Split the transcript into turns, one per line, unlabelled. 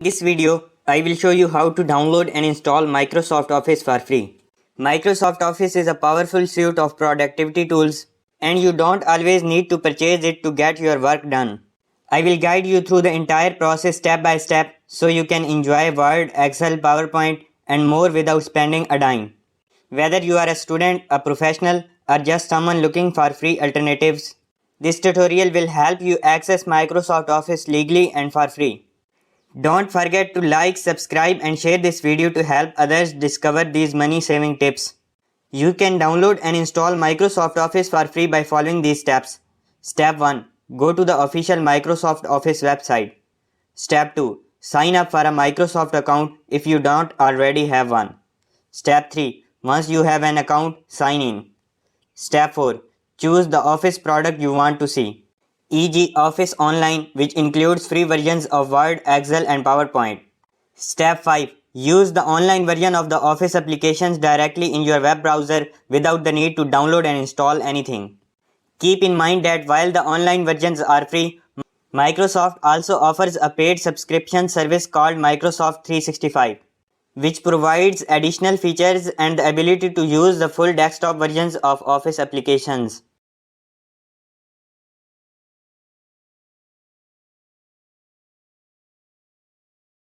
In this video, I will show you how to download and install Microsoft Office for free. Microsoft Office is a powerful suite of productivity tools, and you don't always need to purchase it to get your work done. I will guide you through the entire process step by step so you can enjoy Word, Excel, PowerPoint, and more without spending a dime. Whether you are a student, a professional, or just someone looking for free alternatives, this tutorial will help you access Microsoft Office legally and for free. Don't forget to like, subscribe and share this video to help others discover these money-saving tips. You can download and install Microsoft Office for free by following these steps. Step 1. Go to the official Microsoft Office website. Step 2. Sign up for a Microsoft account if you don't already have one. Step 3. Once you have an account, sign in. Step 4. Choose the Office product you want to see, e.g. Office Online, which includes free versions of Word, Excel and PowerPoint. Step 5. Use the online version of the Office applications directly in your web browser without the need to download and install anything. Keep in mind that while the online versions are free, Microsoft also offers a paid subscription service called Microsoft 365, which provides additional features and the ability to use the full desktop versions of Office applications.